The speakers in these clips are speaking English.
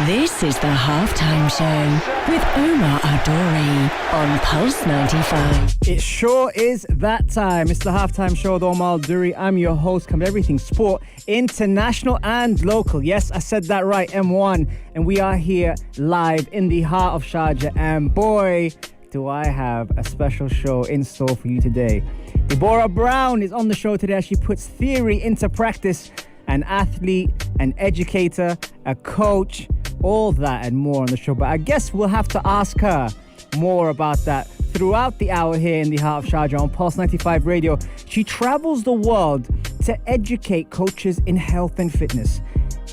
This is the Halftime Show with Omar Adori on Pulse 95. It sure is that time. It's the Halftime Show with Omar Adori. I'm your host, covering everything sport, international and local. Yes, I said that right, M1. And we are here live in the heart of Sharjah. And boy, do I have a special show in store for you today. Deborah Brown is on the show today as she puts theory into practice. An athlete, an educator, a coach, all that and more on the show. But I guess we'll have to ask her more about that throughout the hour here in the heart of Sharjah on Pulse 95 Radio. She travels the world to educate coaches in health and fitness.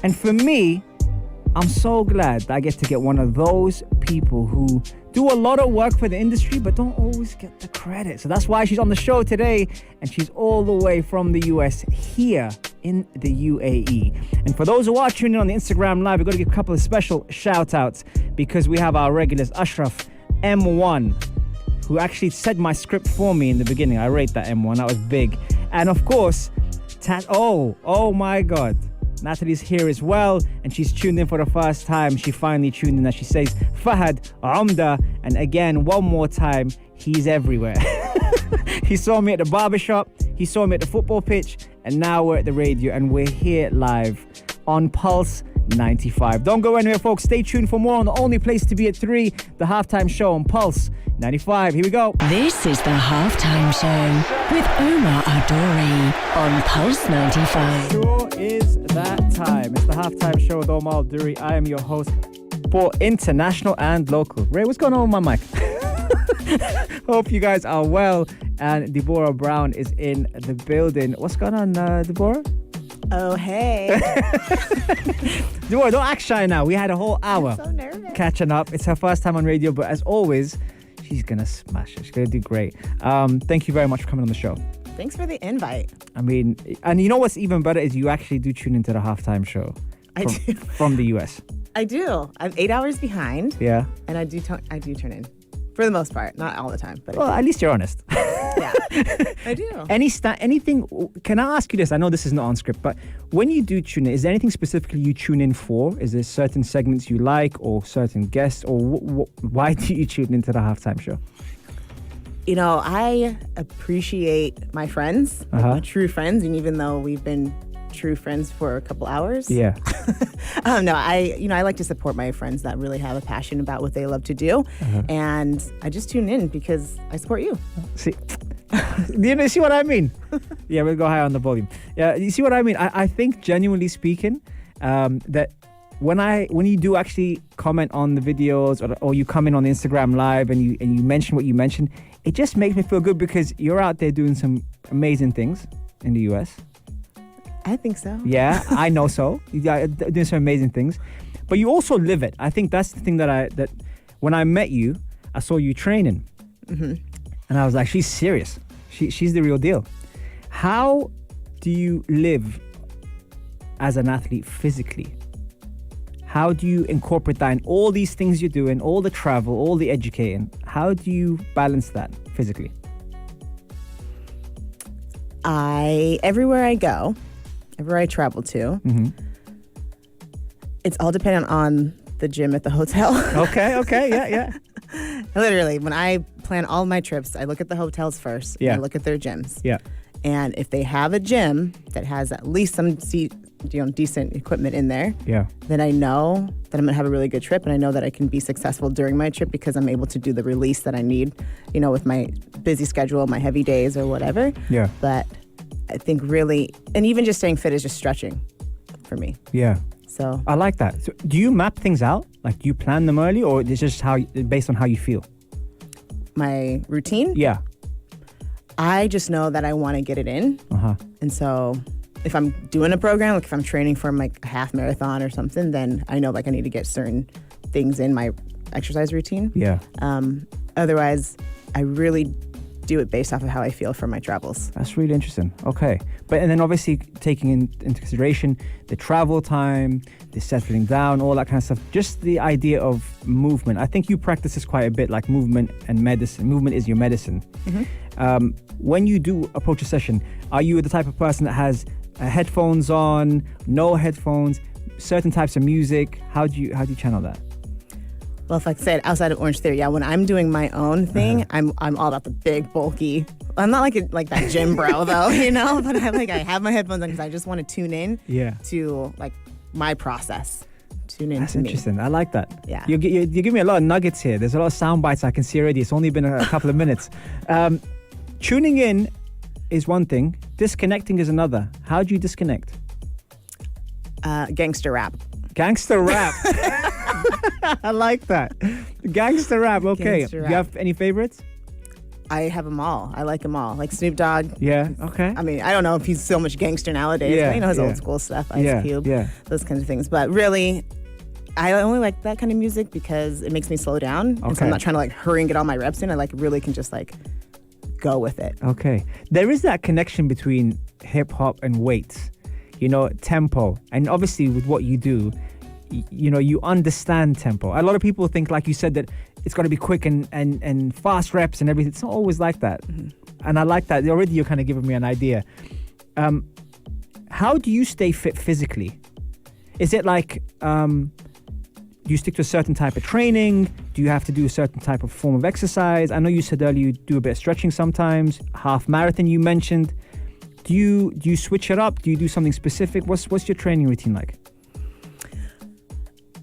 And for me, I'm so glad that I get to get one of those people who do a lot of work for the industry but don't always get the credit. So that's why she's on the show today, and she's all the way from the US here in the UAE. And for those who are tuning in on the Instagram Live, we've got to give a couple of special shout outs because we have our regulars, Ashraf, M1, who actually said my script for me in the beginning. I rate that, M1. That was big. And of course, oh my God. Natalie's here as well, and she's tuned in for the first time. She finally tuned in, as she says, Fahad Amda. And again, one more time, he's everywhere. He saw me at the barbershop, he saw me at the football pitch, and now we're at the radio, and we're here live on Pulse 95. Don't go anywhere, folks. Stay tuned for more on the only place to be at 3, the Halftime Show on Pulse 95. Here we go. This is the Halftime Show with Omar Adori on Pulse 95. Sure is that time. It's the Halftime Show with Omar Adori. I am your host for international and local. Ray, what's going on with my mic? Hope you guys are well. And Deborah Brown is in the building. What's going on, Deborah? Oh, hey. Deborah, don't act shy now. We had a whole hour I'm so nervous. Catching up. It's her first time on radio, but as always, she's going to smash it. She's going to do great. Thank you very much for coming on the show. Thanks for the invite. I mean, and you know what's even better is you actually do tune into the Halftime Show from the US. I do. I'm 8 hours behind. Yeah. And I do turn in. For the most part. Not all the time. But Well, at least you're honest. yeah. I do. Anything, can I ask you this? I know this is not on script, but when you do tune in, is there anything specifically you tune in for? Is there certain segments you like or certain guests? Or why do you tune into the Halftime Show? You know, I appreciate my friends, my true friends. And even though we've been true friends for a couple hours. Yeah. No, I like to support my friends that really have a passion about what they love to do. And I just tune in because I support you. See, do you see what I mean? Yeah, we'll go higher on the volume. Yeah, you see what I mean? I think genuinely speaking, that when you do actually comment on the videos or you come in on Instagram Live and you mention what you mentioned, it just makes me feel good because you're out there doing some amazing things in the US. I think so. Yeah, I know so. You're doing some amazing things. But you also live it. I think that's the thing that when I met you, I saw you training. And I was like, she's serious. She's the real deal. How do you live as an athlete physically? How do you incorporate that in all these things you're doing, all the travel, all the educating? How do you balance that physically? Everywhere I go, everywhere I travel to, it's all dependent on the gym at the hotel. Okay, yeah. Literally, when I plan all my trips, I look at the hotels first. Yeah. And I look at their gyms. Yeah. And if they have a gym that has at least some decent equipment in there, then I know that I'm going to have a really good trip, and I know that I can be successful during my trip because I'm able to do the release that I need, with my busy schedule, my heavy days or whatever. Yeah. But I think really, and even just staying fit is just stretching for me. Yeah. So I like that. So do you map things out? Like, do you plan them early, or it's just based on how you feel? My routine? Yeah. I just know that I want to get it in. And so if I'm doing a program, like if I'm training for like a half marathon or something, then I know like I need to get certain things in my exercise routine. Yeah. Otherwise, I really do it based off of how I feel for my travels. That's really interesting. Okay. And then obviously taking into consideration the travel time, the settling down, all that kind of stuff, just the idea of movement. I think you practice this quite a bit, like movement and medicine. Movement is your medicine. When you do approach a session, are you the type of person that has headphones on, no headphones, certain types of music? How do you channel that? Well, if I said outside of Orange Theory, when I'm doing my own thing, I'm all about the big, bulky. I'm not like that gym bro though, But I have my headphones on because I just want to tune in to like my process. Tune in. That's interesting. I like that. Yeah. You give me a lot of nuggets here. There's a lot of sound bites I can see already. It's only been a couple of minutes. Tuning in is one thing. Disconnecting is another. How do you disconnect? Gangster rap. Gangster rap. I like that. Gangster rap. Okay. Gangster rap. Do you have any favorites? I have them all. I like them all. Like Snoop Dogg. Yeah. Okay. I mean, I don't know if he's so much gangster nowadays. Yeah, But his old school stuff, Ice Cube, those kinds of things. But really, I only like that kind of music because it makes me slow down. Okay. And so I'm not trying to like hurry and get all my reps in. I like really can just like go with it. Okay. There is that connection between hip hop and weights. Tempo. And obviously with what you do, you understand tempo. A lot of people think, like you said, that it's got to be quick and fast reps and everything. It's not always like that. Mm-hmm. And I like that. Already you're kind of giving me an idea. How do you stay fit physically? Is it like, do you stick to a certain type of training? Do you have to do a certain type of form of exercise? I know you said earlier you do a bit of stretching sometimes. Half marathon you mentioned. Do you switch it up? Do you do something specific? What's your training routine like?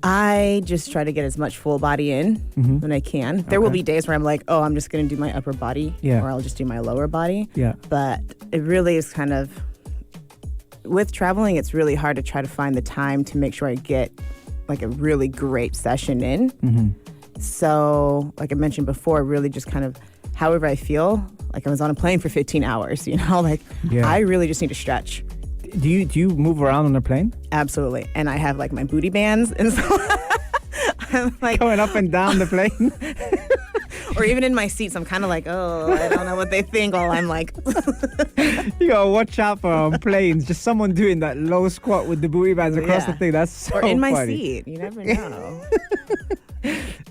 I just try to get as much full body in when I can. There will be days where I'm like, I'm just going to do my upper body or I'll just do my lower body. Yeah. But it really is kind of, with traveling, it's really hard to try to find the time to make sure I get like a really great session in. Mm-hmm. So like I mentioned before, really just kind of however I feel. Like I was on a plane for 15 hours, I really just need to stretch. Do you move around on a plane? Absolutely. And I have like my booty bands and so I'm like going up and down the plane. Or even in my seats, I'm kind of like, I don't know what they think while I'm like. You gotta watch out for planes. Just someone doing that low squat with the booty bands across the thing. That's so funny. Or in my seat. You never know.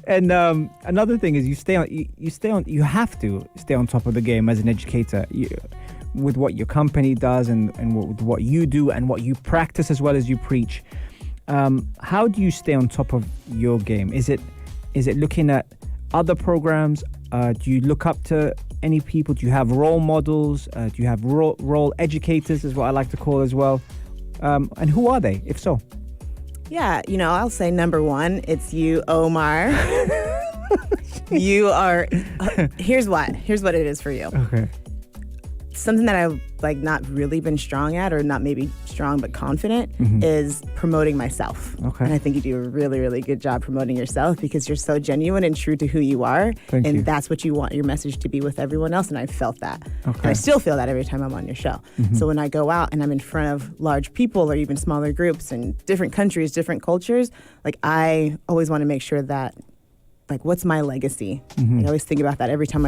And another thing is you have to stay on top of the game as an educator. With what your company does and with what you do and what you practice as well as you preach. How do you stay on top of your game? Is it looking at other programs? Do you look up to any people? Do you have role models? Do you have role educators is what I like to call as well? And who are they, if so? Yeah, I'll say number one, it's you, Omar. You are, here's what it is for you. Okay. Something that I've like not really been strong at, or not maybe strong but confident, is promoting myself. Okay. And I think you do a really, really good job promoting yourself because you're so genuine and true to who you are. Thank you. That's what you want your message to be with everyone else. And I felt that. Okay. And I still feel that every time I'm on your show. So when I go out and I'm in front of large people or even smaller groups in different countries, different cultures, like I always want to make sure that, like, what's my legacy? I always think about that every time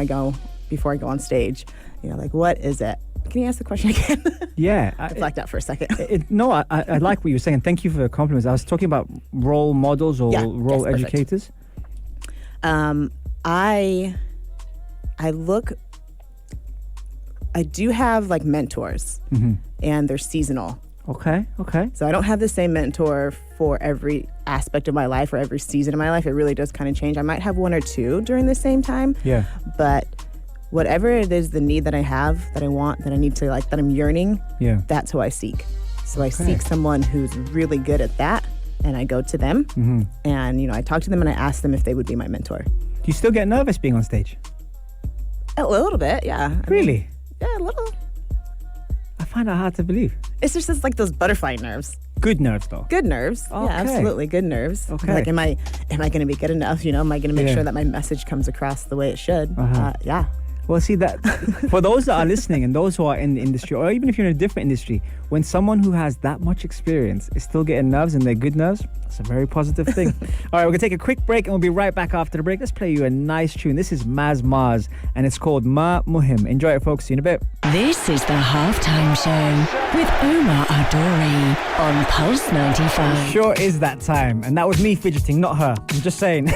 before I go on stage. Like, what is it? Can you ask the question again? Yeah. I blacked out for a second. I like what you were saying. Thank you for the compliments. I was talking about role models or role educators. I do have like mentors and they're seasonal. Okay. So I don't have the same mentor for every aspect of my life or every season of my life. It really does kind of change. I might have one or two during the same time. Yeah. But whatever it is, the need that I have, that I want, that I need to like, that I'm yearning, that's who I seek. So I seek someone who's really good at that, and I go to them, and I talk to them and I ask them if they would be my mentor. Do you still get nervous being on stage? A little bit, yeah. Really? Yeah, a little. I find that hard to believe. It's just like those butterfly nerves. Good nerves, though. Good nerves. Okay. Yeah, absolutely. Good nerves. Okay. Like, am I going to be good enough? Am I going to make sure that my message comes across the way it should? Yeah. Well, see, that for those that are listening and those who are in the industry, or even if you're in a different industry, when someone who has that much experience is still getting nerves and they're good nerves, that's a very positive thing. All right, we're going to take a quick break and we'll be right back after the break. Let's play you a nice tune. This is Maz Mars and it's called Ma Muhim. Enjoy it, folks. See you in a bit. This is the Halftime Show with Omar Adori on Pulse 95. Sure is that time. And that was me fidgeting, not her. I'm just saying.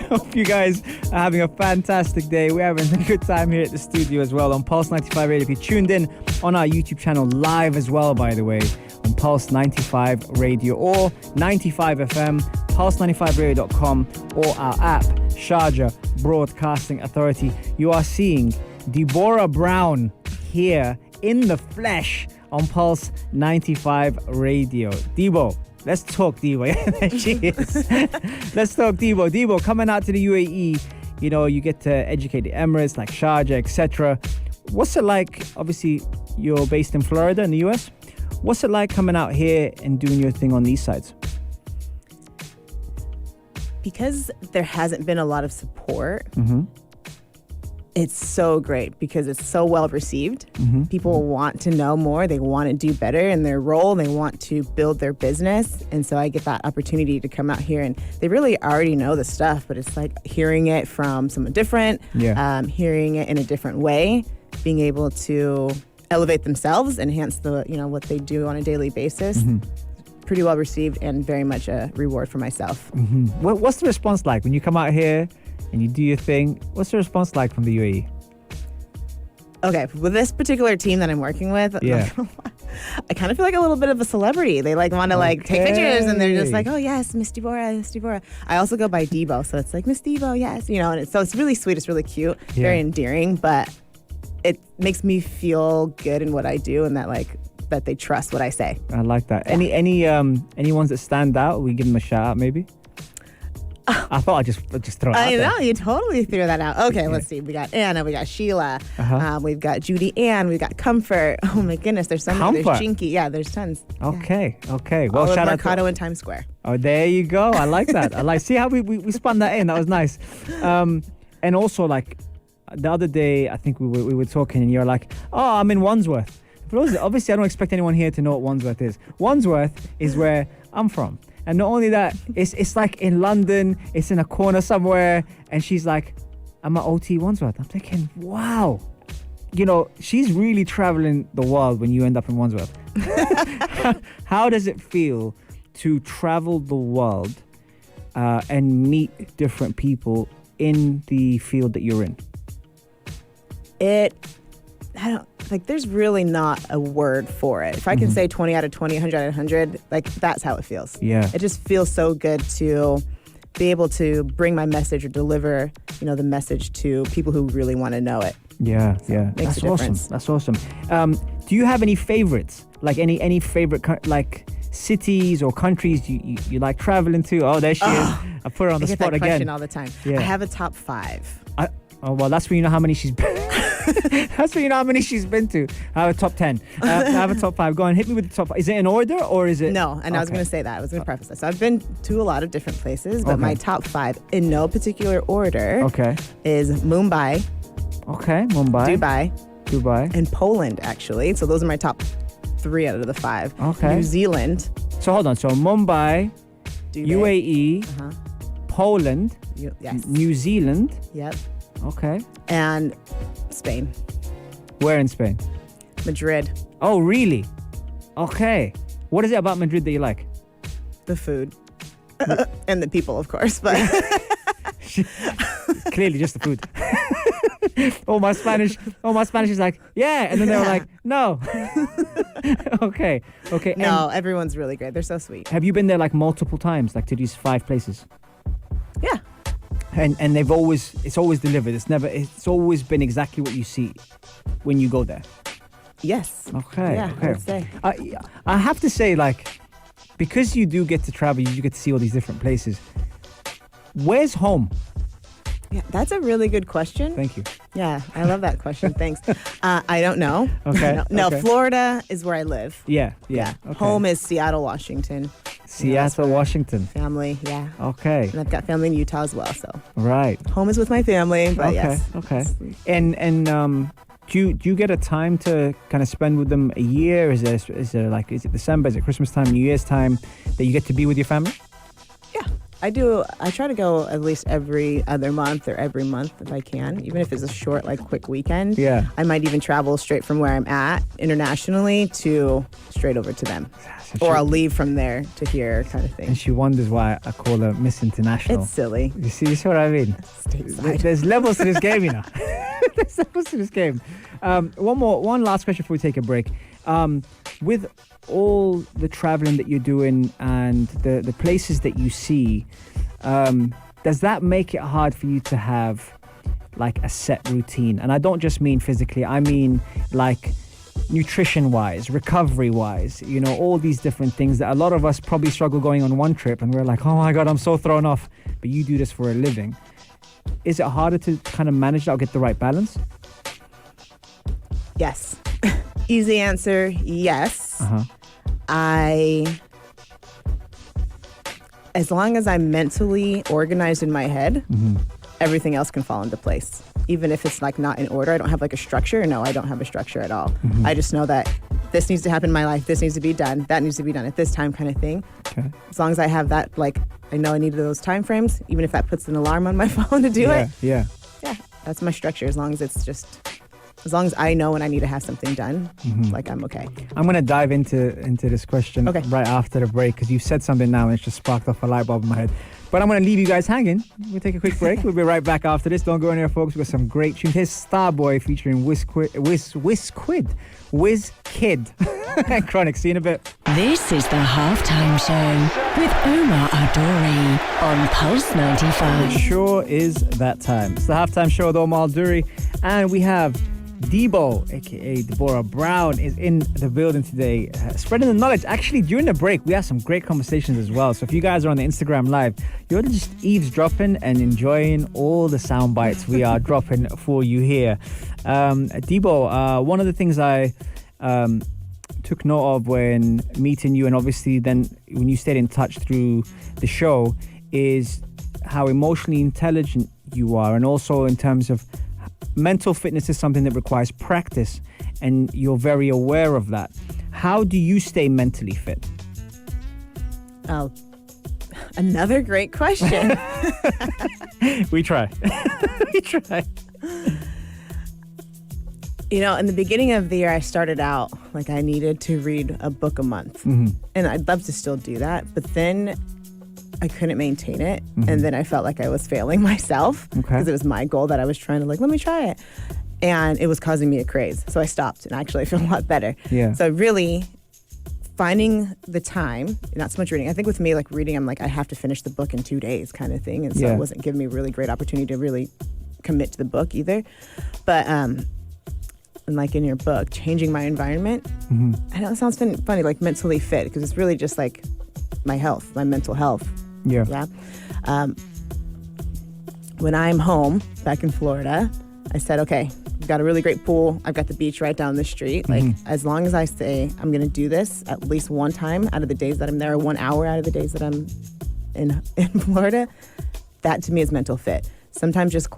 Hope you guys are having a fantastic day. We're having a good time here at the studio as well on Pulse 95 Radio. If you tuned in on our YouTube channel live as well, by the way, on Pulse 95 Radio or 95 FM, pulse95radio.com, or our app, Sharjah Broadcasting Authority. You are seeing Deborah Brown here in the flesh on Pulse 95 Radio. Debo, let's talk Debo. There she is. Let's talk Debo. Debo, coming out to the UAE, you know, you get to educate the Emirates like Sharjah, etc. What's it like? Obviously, you're based in Florida in the US. What's it like coming out here and doing your thing on these sides? Because there hasn't been a lot of support, it's so great because it's so well received. People want to know more. They want to do better in their role. They want to build their business. And so I get that opportunity to come out here, and they really already know the stuff, but it's like hearing it from someone different, hearing it in a different way, being able to elevate themselves, enhance the, you know, what they do on a daily basis. Pretty well received and very much a reward for myself. What's the response like when you come out here and you do your thing? What's the response like from the UAE? Okay, with this particular team that I'm working with, I kind of feel like a little bit of a celebrity. They like want to like take pictures, and they're just like, oh yes, Miss Deborah, Miss Deborah. I also go by Debo, so it's like Miss Debo, yes, you know. And it's really sweet. It's really cute, very endearing, but it makes me feel good in what I do, and that they trust what I say. I like that. Yeah. Any ones that stand out? We give them a shout out, maybe. I thought I'd just throw it out there. I know, you totally threw that out. Okay, let's see. We got Anna, we got Sheila, we've got Judy Ann, we've got Comfort. Oh my goodness, there's so many. There's Jinky. Yeah, there's tons. Okay. Well, all shout of out Mercado in Times Square. Oh, there you go. I like that. See how we spun that in. That was nice. And also, like, the other day, I think we were talking, and you're like, oh, I'm in Wandsworth. Obviously, I don't expect anyone here to know what Wandsworth is. Wandsworth is where I'm from. And not only that, it's like in London, it's in a corner somewhere, and she's like, I'm at OT Wandsworth. I'm thinking, wow. You know, she's really traveling the world when you end up in Wandsworth. How does it feel to travel the world and meet different people in the field that you're in? There's really not a word for it. If I can say 20 out of 20, 100 out of 100, like, that's how it feels. Yeah. It just feels so good to be able to bring my message or deliver, you know, the message to people who really want to know it. Yeah. Makes a difference. That's awesome. Do you have any favorites? Like any favorite cities or countries you like traveling to? Oh, there she is. I put her on the spot again. I get that question all the time. Yeah. I have a top 5. Well, that's when you know how many she's been. That's when you know how many she's been to. I have a top 10. I have a top 5. Go on, hit me with the top 5. Is it in order or is it? No, and I was going to say that. I was going to preface that. So I've been to a lot of different places, but my top 5, in no particular order, is Mumbai. Okay, Mumbai. Dubai. And Poland, actually. So those are my top 3 out of the 5. Okay. New Zealand. So hold on. So Mumbai, Dubai. UAE, Poland, yes. New Zealand. Yep. Okay. And Spain. Where in Spain? Madrid. Oh, really? Okay. What is it about Madrid that you like? The food. And the people, of course, but clearly just the food. all my Spanish is like, yeah, and then they were like, no. Okay. No, everyone's really great. They're so sweet. Have you been there like multiple times, like to these 5 places? Yeah. And it's always delivered. It's always been exactly what you see when you go there. Yes. Okay. Yeah, okay. I would say. I have to say, like, because you do get to travel, you get to see all these different places. Where's home? Yeah, that's a really good question. Thank you. Yeah, I love that question. Thanks. I don't know. Okay. No, Florida is where I live. Yeah. Okay. Home is Seattle, Washington. Seattle, Washington. Family, yeah. Okay. And I've got family in Utah as well, so. Right. Home is with my family, but yes. Okay. And do you get a time to kind of spend with them a year? Is it December? Is it Christmas time, New Year's time that you get to be with your family? Yeah. I do. I try to go at least every other month or every month if I can, even if it's a short, quick weekend. Yeah. I might even travel straight from where I'm at internationally to straight over to them. Or I'll leave from there to here kind of thing. And she wonders why I call her Miss International. It's silly. You see what I mean? Stateside. There's levels to this game, you know. There's levels to this game. One last question before we take a break. With all the traveling that you're doing and the places that you see, does that make it hard for you to have like a set routine? And I don't just mean physically, I mean like nutrition wise, recovery wise, you know, all these different things that a lot of us probably struggle going on one trip and we're like, oh my God, I'm so thrown off. But you do this for a living. Is it harder to kind of manage that or get the right balance? Yes. Easy answer, yes. As long as I'm mentally organized in my head, everything else can fall into place. Even if it's like not in order, I don't have like a structure. No, I don't have a structure at all. I just know that this needs to happen in my life. This needs to be done. That needs to be done at this time, kind of thing. Okay. As long as I have that, like, I know I needed those time frames, even if that puts an alarm on my phone to do it. Yeah, that's my structure. As long as I know when I need to have something done, like I'm okay. I'm going to dive into this question right after the break because you said something now and it's just sparked off a light bulb in my head. But I'm going to leave you guys hanging. We'll take a quick break. We'll be right back after this. Don't go anywhere, folks. We've got some great tunes. Here's Starboy featuring Wizkid and Chronic. See you in a bit. This is the Halftime Show with Omar Adori on Pulse 95. It sure is that time. It's the Halftime Show with Omar Adori. And we have Debo, aka Deborah Brown, is in the building today, spreading the knowledge. Actually, during the break, we had some great conversations as well. So if you guys are on the Instagram Live, you're just eavesdropping and enjoying all the sound bites we are dropping for you here. Debo, one of the things I took note of when meeting you, and obviously then when you stayed in touch through the show, is how emotionally intelligent you are, and also in terms of mental fitness is something that requires practice, and you're very aware of that. How do you stay mentally fit? Oh, another great question. We try. We try. You know, in the beginning of the year, I started out like I needed to read a book a month. And I'd love to still do that. But then I couldn't maintain it. And then I felt like I was failing myself because it was my goal that I was trying to like, let me try it. And it was causing me a craze. So I stopped and actually I feel a lot better. Yeah. So really finding the time, not so much reading. I think with me, like reading, I'm like, I have to finish the book in 2 days kind of thing. And so it wasn't giving me a really great opportunity to really commit to the book either. But, and like in your book, changing my environment, I know it sounds funny, like mentally fit, because it's really just like my health, my mental health. Yeah. When I'm home back in Florida, I said, okay, I've got a really great pool. I've got the beach right down the street. Like, as long as I say I'm going to do this at least one time out of the days that I'm there, or 1 hour out of the days that I'm in Florida, that to me is mental fit. Sometimes just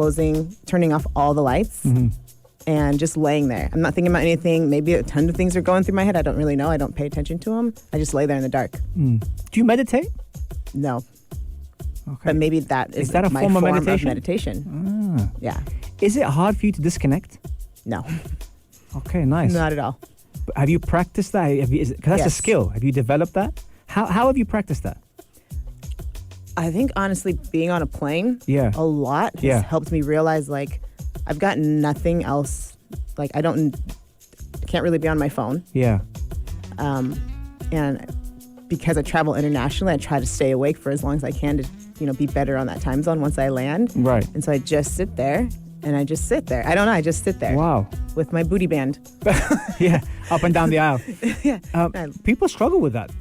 turning off all the lights and just laying there. I'm not thinking about anything. Maybe a ton of things are going through my head. I don't really know. I don't pay attention to them. I just lay there in the dark. Do you meditate? No. Okay. But maybe that is that a my form of meditation. Yeah. Is it hard for you to disconnect? No. Okay, nice. Not at all. But have you practiced that? Because that's a skill. Have you developed that? How have you practiced that? I think honestly, being on a plane a lot has helped me realize like I've got nothing else. Like I can't really be on my phone. Yeah. And because I travel internationally, I try to stay awake for as long as I can to, be better on that time zone once I land. Right. And so I just sit there and I just sit there. I don't know. I just sit there. Wow. With my booty band. Yeah. Up and down the aisle. People struggle with that,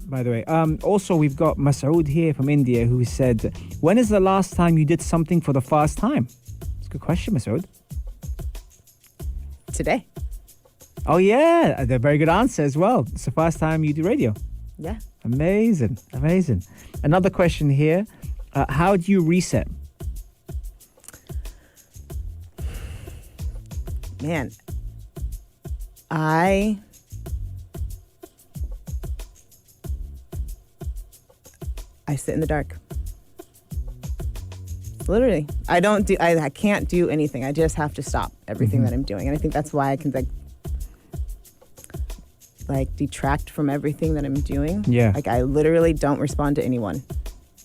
by the way. Also, we've got Masoud here from India who said, when is the last time you did something for the first time? It's a good question, Masoud. Today. Oh, yeah. A very good answer as well. It's the first time you do radio. Yeah. Amazing. Amazing. Another question here. How do you reset? Man, I sit in the dark. Literally. I can't do anything. I just have to stop everything that I'm doing. And I think that's why I can detract from everything that I'm doing. Yeah. Like I literally don't respond to anyone.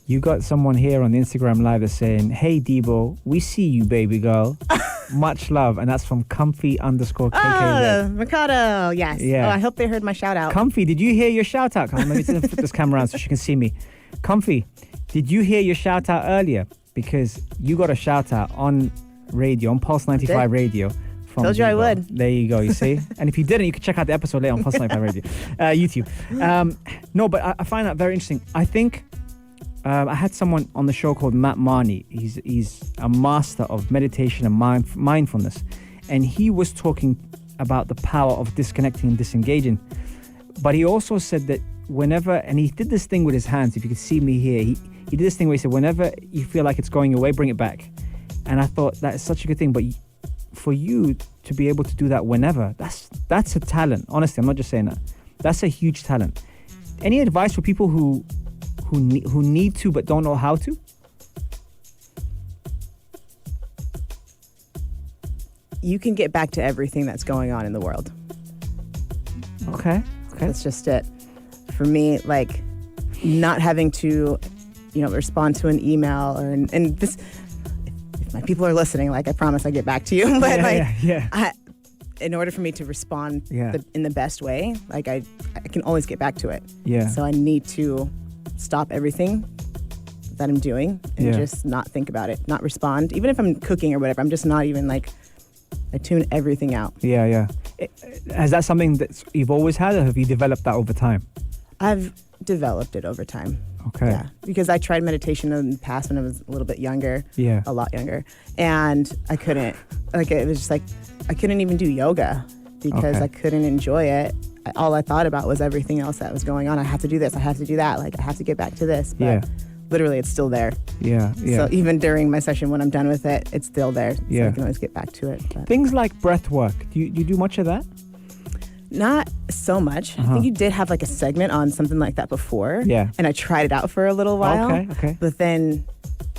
You got someone here on the Instagram Live that's saying, hey, Debo, we see you, baby girl. Much love. And that's from Comfy_KKZ. Oh, Mikado. Yes. Yeah. Oh, I hope they heard my shout out. Comfy, did you hear your shout out? Let me flip this camera around so she can see me. Comfy, did you hear your shout out earlier? Because you got a shout out on radio, on Pulse 95 Radio. Told you I would. There you go, you see? And if you didn't, you can check out the episode later on Pulse 95 Radio, YouTube. No, but I find that very interesting. I think I had someone on the show called Matt Marnie. He's a master of meditation and mindfulness. And he was talking about the power of disconnecting and disengaging. But he also said that whenever, and he did this thing with his hands, if you could see me here, he did this thing where he said, whenever you feel like it's going away, bring it back. And I thought that is such a good thing. But for you to be able to do that whenever, that's a talent. Honestly, I'm not just saying that. That's a huge talent. Any advice for people who need to but don't know how to? You can get back to everything that's going on in the world. Okay. That's just it. For me, like not having to, respond to an email and this. If my people are listening, like I promise I get back to you. But in order for me to respond in the best way, like I can always get back to it. Yeah. So I need to stop everything that I'm doing and just not think about it, not respond. Even if I'm cooking or whatever, I'm just not even like, I tune everything out. Yeah. Is that something that you've always had, or have you developed that over time? I've developed it over time. Okay. Yeah, because I tried meditation in the past when I was a little bit younger. Yeah. A lot younger. And I couldn't, it was just like, I couldn't even do yoga because I couldn't enjoy it. All I thought about was everything else that was going on. I have to do this. I have to do that. Like, I have to get back to this. But literally, it's still there. Yeah. So even during my session, when I'm done with it, it's still there. So I can always get back to it. But. Things like breath work. Do you do much of that? Not so much. I think you did have like a segment on something like that before. Yeah. And I tried it out for a little while. Okay. But then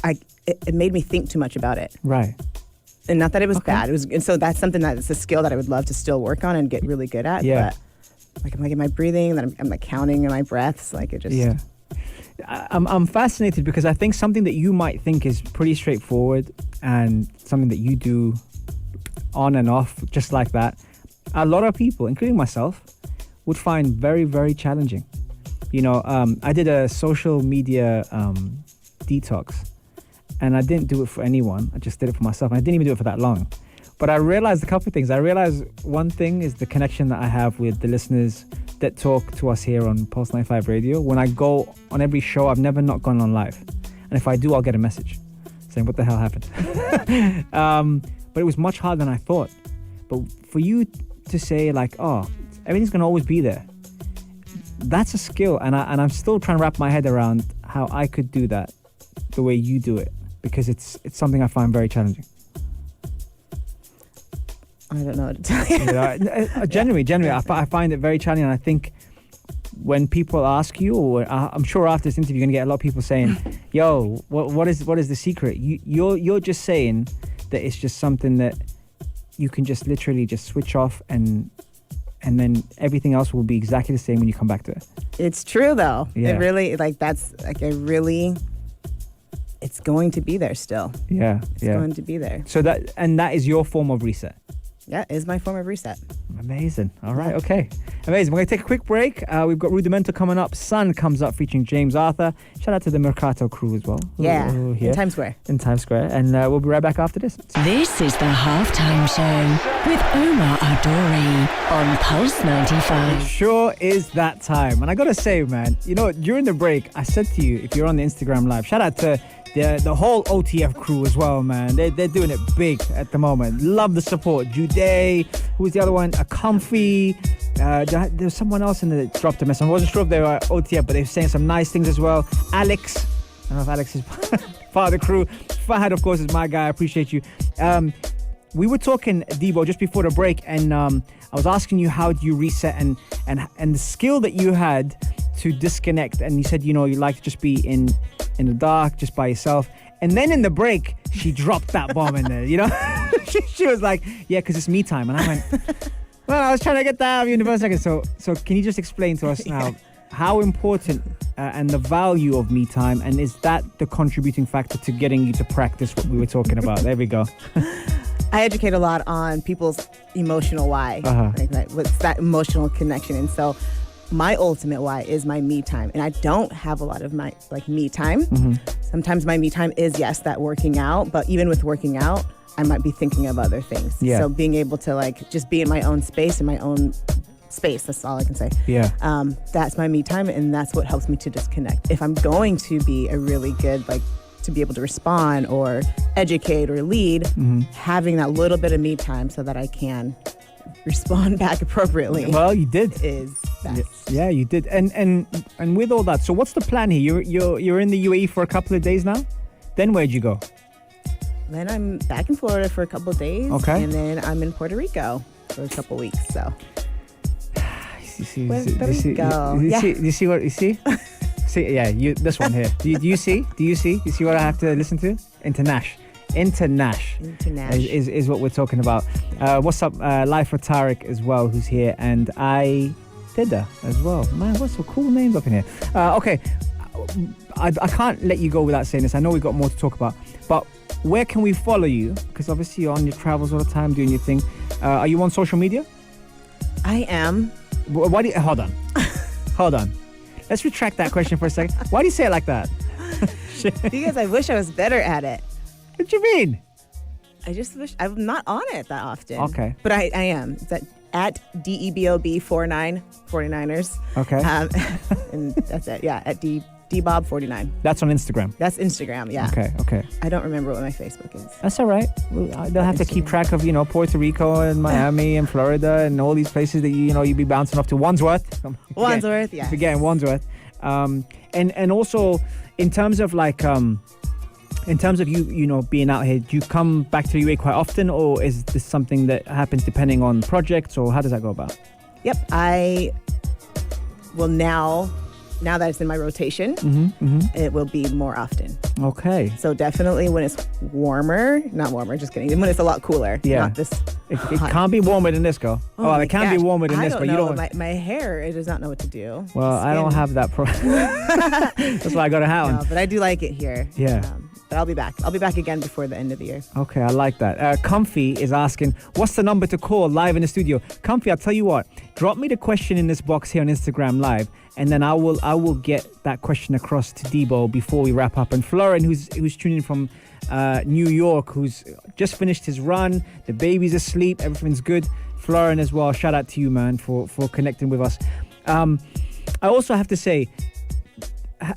it made me think too much about it. Right. And not that it was bad. And so that's something that's a skill that I would love to still work on and get really good at. Yeah. But like, am I breathing? Then I'm like counting my breaths. Like it just. Yeah. I'm fascinated because I think something that you might think is pretty straightforward and something that you do on and off just like that, a lot of people, including myself, would find very, very challenging. I did a social media detox, and I didn't do it for anyone. I just did it for myself. And I didn't even do it for that long. But I realized a couple of things. I realized one thing is the connection that I have with the listeners that talk to us here on Pulse 95 Radio. When I go on every show, I've never not gone on live. And if I do, I'll get a message saying, what the hell happened? But it was much harder than I thought. But for you to say like, oh, everything's going to always be there, that's a skill. And I'm still trying to wrap my head around how I could do that the way you do it, because it's something I find very challenging. I don't know what to tell you. Genuinely, I find it very challenging. And I think when people ask you, or I'm sure after this interview, you're gonna get a lot of people saying, "Yo, what is the secret?" You're just saying that it's just something that you can just literally just switch off, and then everything else will be exactly the same when you come back to it. It's true though. Yeah. It really it's going to be there still. Yeah. It's going to be there. So that is your form of reset. Yeah, it is my form of reset. Amazing. All right, okay. Amazing. We're going to take a quick break. We've got Rudimental coming up. Sun comes up featuring James Arthur. Shout out to the Mercato crew as well. Yeah, in Times Square. In Times Square. And we'll be right back after this. This is the Halftime Show with Omar Adori on Pulse 95. Sure is that time. And I got to say, man, during the break, I said to you, if you're on the Instagram Live, shout out to the whole OTF crew as well, man. They're doing it big at the moment. Love the support. Jude, who was the other one? A Comfy. There's someone else in the dropped a message. I wasn't sure if they were OTF, but they're saying some nice things as well. Alex. I don't know if Alex is part of the crew. Fahad, of course, is my guy. I appreciate you. We were talking, Debo, just before the break, and I was asking you how do you reset and the skill that you had to disconnect. And you said, you like to just be in the dark, just by yourself. And then in the break, she dropped that bomb in there, she was like, yeah, because it's me time. And I went, well, I was trying to get that out of you in the first second. So can you just explain to us now how important and the value of me time, and is that the contributing factor to getting you to practice what we were talking about? There we go. I educate a lot on people's emotional why. Like, what's that emotional connection? And so my ultimate why is my me time. And I don't have a lot of my me time. Sometimes my me time is, yes, that working out. But even with working out, I might be thinking of other things. Yeah. So being able to just be in my own space, that's all I can say. Yeah. That's my me time, and that's what helps me to disconnect. If I'm going to be a really good, to be able to respond or educate or lead, having that little bit of me time so that I can respond back appropriately. Well, you did. Is best. Yeah, you did. And with all that, so what's the plan here? You're in the UAE for a couple of days now? Then where'd you go? Then I'm back in Florida for a couple of days. Okay. And then I'm in Puerto Rico for a couple of weeks. So. You see? See, yeah, this one here. Do you see? You see what I have to listen to? Internash is what we're talking about. What's up? Live for Tariq as well, who's here, and I Dida as well. Man, what's some cool names up in here? Okay, I can't let you go without saying this. I know we've got more to talk about, but where can we follow you? Because obviously you're on your travels all the time, doing your thing. Are you on social media? I am. Hold on. Let's retract that question for a second. Why do you say it like that? Because I wish I was better at it. What do you mean? I just wish I'm not on it that often. Okay. But I am. It's at DEBOB49 49ers. Okay. And that's it. Yeah, at DBob49. That's on Instagram. That's Instagram, yeah. Okay. I don't remember what my Facebook is. That's all right. They'll have to keep track of, Puerto Rico and Miami and Florida and all these places that you'd be bouncing off to. Wandsworth. Wandsworth, yeah. Forgetting Wandsworth. And also in terms of you being out here, do you come back to the UAE quite often, or is this something that happens depending on projects, or how does that go about? Yep, I will now that it's in my rotation, it will be more often. Okay. So definitely when it's not warmer, just kidding. When it's a lot cooler. Yeah. Not this. It can't be warmer than this, girl. Oh, it can be warmer than this, but you don't. My hair, it does not know what to do. Well, I don't have that problem. That's why I got a hat on. No, but I do like it here. Yeah. But I'll be back. I'll be back again before the end of the year. Okay, I like that. Comfy is asking, what's the number to call live in the studio? Comfy, I'll tell you what. Drop me the question in this box here on Instagram Live, and then I will get that question across to Debo before we wrap up. And Florin, who's tuning in from New York, who's just finished his run. The baby's asleep. Everything's good. Florin as well. Shout out to you, man, for connecting with us. I also have to say,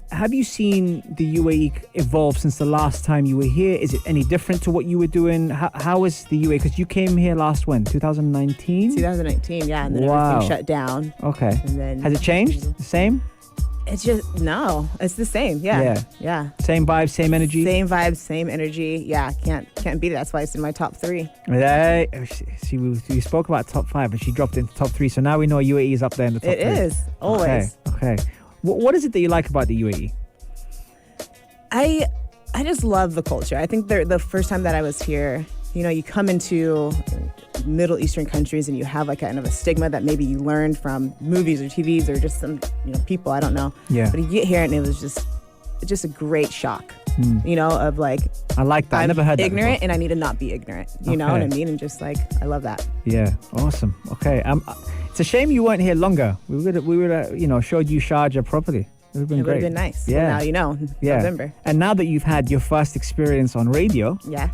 have you seen the UAE evolve since the last time you were here? Is it any different to what you were doing? How is the UAE? Because you came here last when? 2019? 2019, yeah. And then everything shut down. Okay. And then, has it changed? The same? It's just, no. It's the same. Yeah. Same vibes, same energy? Same vibes, same energy. Yeah, can't beat it. That's why it's in my top 3. See, we spoke about top 5 and she dropped it into top 3. So now we know UAE is up there in the top 3. It is, always. Okay. What is it that you like about the UAE? I just love the culture. I think the first time that I was here, you come into Middle Eastern countries and you have kind of a stigma that maybe you learned from movies or TVs or just some people, I don't know. Yeah. But you get here and it was just a great shock. Of I like that. I never heard that ignorant before. And I need to not be ignorant. You know what I mean? And just I love that. Yeah, awesome. Okay, it's a shame you weren't here longer. We would showed you Sharjah properly. It would have been great. It would have been nice. Yeah. Well, now November. And now that you've had your first experience on radio. Yeah.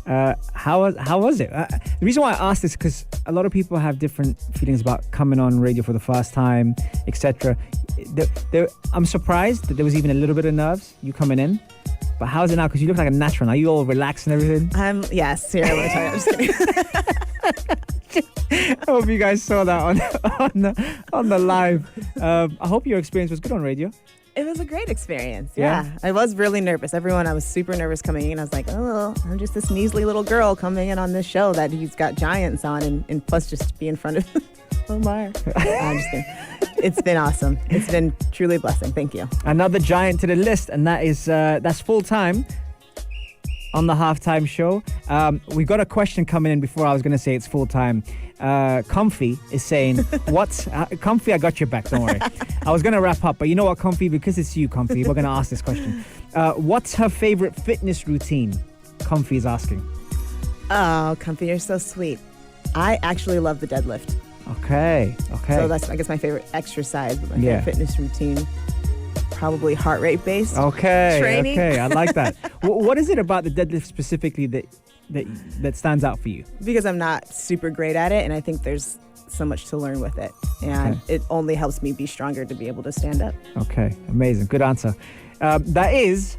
How was it? The reason why I asked this is because a lot of people have different feelings about coming on radio for the first time, etc. I'm surprised that there was even a little bit of nerves you coming in. But how's it now? Because you look like a natural. Are you all relaxed and everything? Yes. Here, I'm tell you. I'm just kidding. I hope you guys saw that on the live. I hope your experience was good on radio. It was a great experience. Yeah. I was really nervous. I was super nervous coming in. I was like, oh, I'm just this measly little girl coming in on this show that he's got giants on, and plus just to be in front of Omar. I'm just kidding. It's been awesome. It's been truly a blessing. Thank you. Another giant to the list, and that's full time on the halftime show. We got a question coming in before I was going to say it's full time. Comfy is saying, what's Comfy? I got your back. Don't worry. I was going to wrap up, but you know what, Comfy? Because it's you, Comfy, we're going to ask this question. What's her favorite fitness routine? Comfy is asking. Oh, Comfy, you're so sweet. I actually love the deadlift. Okay. So that's, I guess, my favorite exercise, but my favorite fitness routine, probably heart rate based training. Okay, I like that. What is it about the deadlift specifically that stands out for you? Because I'm not super great at it, and I think there's so much to learn with it. And it only helps me be stronger to be able to stand up. Okay, amazing. Good answer. That is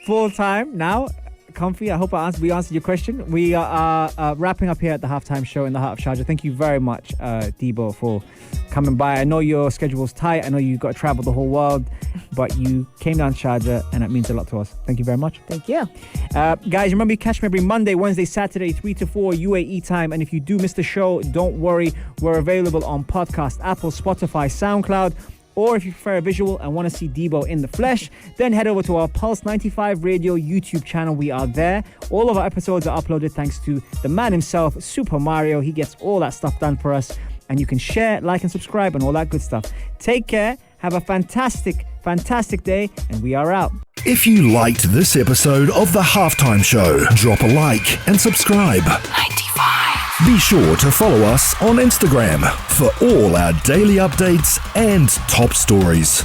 full time now. Comfy, I hope we answered your question. We are wrapping up here at the Halftime Show in the heart of Sharjah. Thank you very much, Debo, for coming by. I know your schedule's tight. I know you've got to travel the whole world, but you came down to Sharjah, and it means a lot to us. Thank you very much. Thank you. Guys, remember you catch me every Monday, Wednesday, Saturday, 3 to 4 UAE time. And if you do miss the show, don't worry. We're available on podcast, Apple, Spotify, SoundCloud. Or if you prefer a visual and want to see Debo in the flesh, then head over to our Pulse 95 Radio YouTube channel. We are there. All of our episodes are uploaded thanks to the man himself, Super Mario. He gets all that stuff done for us. And you can share, like, and subscribe and all that good stuff. Take care. Have a fantastic, fantastic day. And we are out. If you liked this episode of The Halftime Show, drop a like and subscribe. 95. Be sure to follow us on Instagram for all our daily updates and top stories.